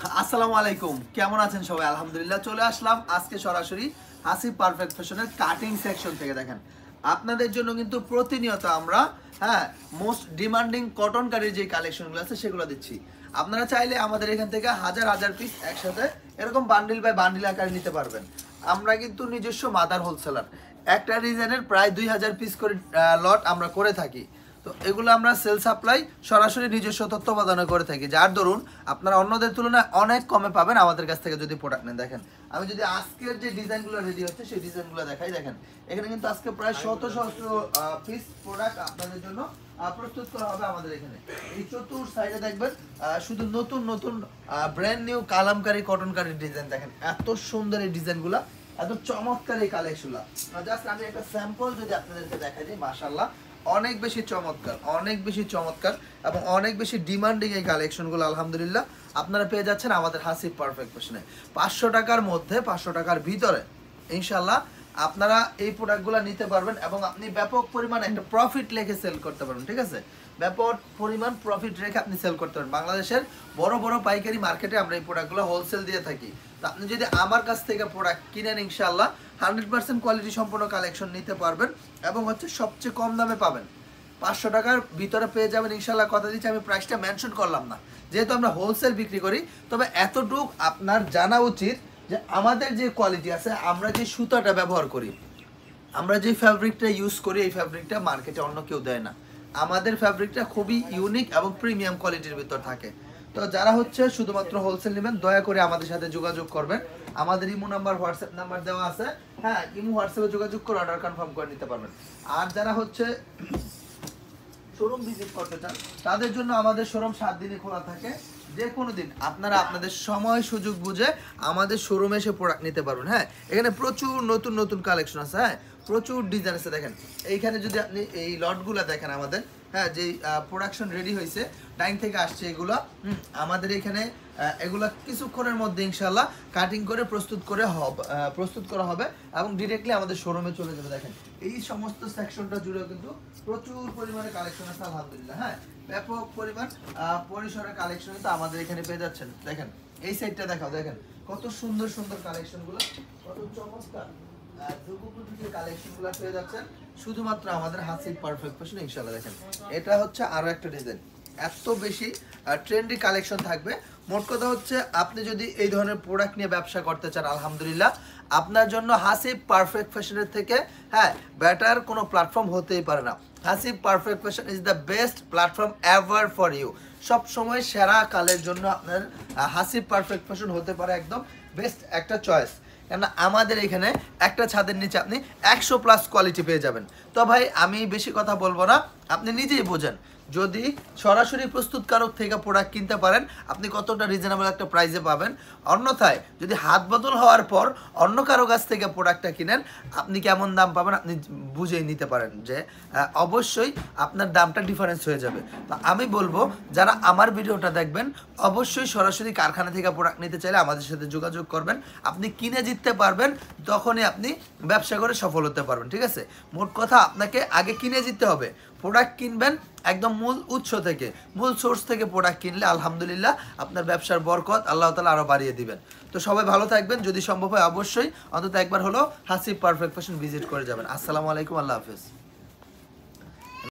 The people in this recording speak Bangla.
আসসালামু আলাইকুম, কেমন আছেন সবাই? আলহামদুলিল্লাহ চলে আসলাম আজকে সরাসরি হাসি পারফেক্ট ফ্যাশনের কাটিং সেকশন থেকে। দেখেন আপনাদের জন্য কিন্তু প্রতিনিয়ত আমরা মোস্ট ডিমান্ডিং কটন কারির যে কালেকশনগুলো আছে সেগুলো দিচ্ছি। আপনারা চাইলে আমাদের এখান থেকে হাজার হাজার পিস একসাথে এরকম বান্ডিল বাই বান্ডিল আকারে নিতে পারবেন। আমরা কিন্তু নিজস্ব মাদার হোলসেলার, একটা ডিজাইনের প্রায় 2000 পিস করে লট আমরা করে থাকি। তো এগুলো আমরা সেল সাপ্লাই সরাসরি নিজস্ব তত্ত্বাবধানে করে থাকি, যার দরুন আপনারা অন্যদের তুলনায় অনেক কমে পাবেন আমাদের কাছ থেকে যদি প্রোডাক্ট নেন। দেখেন আমি যদি আজকের যে ডিজাইনগুলো রেডি হচ্ছে সেই ডিজাইনগুলো দেখাই। দেখেন এখানে কিন্তু আজকে প্রায় শত শত পিস প্রোডাক্ট আপনাদের জন্য প্রস্তুত করা হবে আমাদের এখানে। এই চতুর সাইডে দেখবেন শুধু নতুন নতুন ব্র্যান্ড নিউ কালামকারী কটনকারী ডিজাইন। দেখেন এত সুন্দর এই ডিজাইনগুলো, এত চমৎকার এই কালেকশনগুলো। জাস্ট আমি একটা স্যাম্পল যদি আপনাদেরকে দেখাই দিই, মাশাআল্লাহ অনেক বেশি চমৎকার, অনেক বেশি চমৎকার এবং অনেক বেশি ডিমান্ডিং এই কালেকশনগুলো। আলহামদুলিল্লাহ আপনারা পেয়ে যাচ্ছেন আমাদের হাসি পারফেক্ট ফ্যাশনে 500 টাকার মধ্যে, 500 টাকার ভিতরে ইনশাল্লাহ আপনারা এই প্রোডাক্টগুলো নিতে পারবেন এবং আপনি ব্যাপক পরিমাণ একটা প্রফিট রেখে সেল করতে পারবেন। ঠিক আছে, ব্যাপক পরিমাণ প্রফিট রেখে আপনি সেল করতে পারবেন। বাংলাদেশের বড় বড় পাইকারি মার্কেটে আমরা এই প্রোডাক্টগুলো হোলসেল দিয়ে থাকি। তো আপনি যদি আমার কাছ থেকে প্রোডাক্ট কিনেন ইনশাল্লাহ 100% কোয়ালিটি সম্পন্ন কালেকশন নিতে পারবেন এবং হচ্ছে সবচেয়ে কম দামে পাবেন। 500 টাকার ভিতরে পেয়ে যাবেন ইনশাল্লাহ। কথা দিচ্ছি, আমি প্রাইসটা মেনশন করলাম না যেহেতু আমরা হোলসেল বিক্রি করি। তবে এতটুকু আপনার জানা উচিত যে আমাদের যে কোয়ালিটি আছে, আমরা যে সুতাটা ব্যবহার করি, আমরা যে ফ্যাব্রিকটা ইউজ করি, এই ফ্যাব্রিকটা মার্কেটে অন্য কেউ দেয় না। আমাদের ফ্যাব্রিকটা খুবই ইউনিক এবং প্রিমিয়াম কোয়ালিটির ভিতর থাকে। তো যারা হচ্ছে শুধুমাত্র হোলসেল নেবেন দয়া করে আমাদের সাথে যোগাযোগ করবেন। আমাদের ইমো নাম্বার, হোয়াটসঅ্যাপ নাম্বার দেওয়া আছে। ইমো হোয়াটসঅ্যাপে যোগাযোগ করে অর্ডার কনফার্ম করে নিতে পারবেন। আর যারা হচ্ছে শোরুম ভিজিট করতে চান তাদের জন্য আমাদের শোরুম 7 দিনই খোলা থাকে। যে কোনো দিন আপনারা আপনাদের সময় সুযোগ বুঝে আমাদের শোরুমে এসে প্রোডাক্ট নিতে পারবেন। এখানে প্রচুর নতুন নতুন কালেকশন আছে, প্রচুর ডিজাইন আছে। দেখেন এইখানে যদি আপনি এই লটগুলো দেখেন আমাদের, যে প্রোডাকশন রেডি হয়েছে টাইম থেকে আসছে এগুলো আমাদের এখানে, এগুলা কিছুক্ষণের মধ্যে ইনশাল্লাহ কাটিং করে প্রস্তুত করা হবে এবং ডিরেক্টলি আমাদের শোরুমে চলে যাবে। দেখেন এই সমস্ত সেকশনটা জুড়েও কিন্তু প্রচুর পরিমাণে কালেকশন আছে আলহামদুলিল্লাহ। ব্যাপক পরিমাণ পরিসরের কালেকশন কিন্তু আমাদের এখানে পেয়ে যাচ্ছেন। দেখেন এই সাইডটা দেখাও, দেখেন কত সুন্দর সুন্দর কালেকশনগুলো, কত চমৎকার কালেকশনগুলো পেয়ে যাচ্ছেন শুধুমাত্র আমাদের হাসি পারফেক্ট ফ্যাশন ইনশাআল্লাহ। দেখেন এটা হচ্ছে আরো একটা ডিজাইন, এত বেশি ট্রেন্ডি কালেকশন থাকবে। মোট কথা হচ্ছে আপনি যদি এই ধরনের প্রোডাক্ট নিয়ে ব্যবসা করতে চান আলহামদুলিল্লাহ আপনার জন্য হাসি পারফেক্ট ফ্যাশনের থেকে বেটার কোনো প্ল্যাটফর্ম হতেই পারে না। হাসি perfect fashion is the best platform ever for you. সব সময় সেরা কালের জন্য আপনার হাসি পারফেক্ট ফ্যাশন হতে পারে একদম বেস্ট একটা চয়েস। কেননা আমাদের এখানে একটা ছাদের নিচে আপনি 100+ কোয়ালিটি পেয়ে যাবেন। তো ভাই আমি বেশি কথা বলবো না, আপনি নিজেই বোঝেন। যদি সরাসরি প্রস্তুতকারক থেকে প্রোডাক্ট কিনতে পারেন আপনি কতটা রিজনেবল একটা প্রাইসে পাবেন। অন্যথায় যদি হাত বদল হওয়ার পর অন্য কারো কাছ থেকে প্রোডাক্টটা কিনেন আপনি কেমন দাম পাবেন আপনি বুঝেই নিতে পারেন যে অবশ্যই আপনার দামটা ডিফারেন্স হয়ে যাবে। তো আমি বলবো যারা আমার ভিডিওটা দেখবেন অবশ্যই সরাসরি কারখানা থেকে প্রোডাক্ট নিতে চাইলে আমাদের সাথে যোগাযোগ করবেন। আপনি কিনে জিততে পারবেন, তখনই আপনি ব্যবসা করে সফল হতে পারবেন। ঠিক আছে, মোট কথা আপনাকে আগে কিনে জিততে হবে। প্রোডাক্ট কিনবেন একদম মূল উৎস থেকে, মূল সোর্স থেকে প্রোডাক্ট কিনলে আলহামদুলিল্লাহ আপনার ব্যবসার বরকত আল্লাহ তাআলা আরো বাড়িয়ে দিবেন। তো সবাই ভালো থাকবেন, যদি সম্ভব হয় অবশ্যই অন্তত একবার হলো হাসি পারফেক্ট ফ্যাশন ভিজিট করে যাবেন। আসসালামু আলাইকুম, আল্লাহ হাফেজ।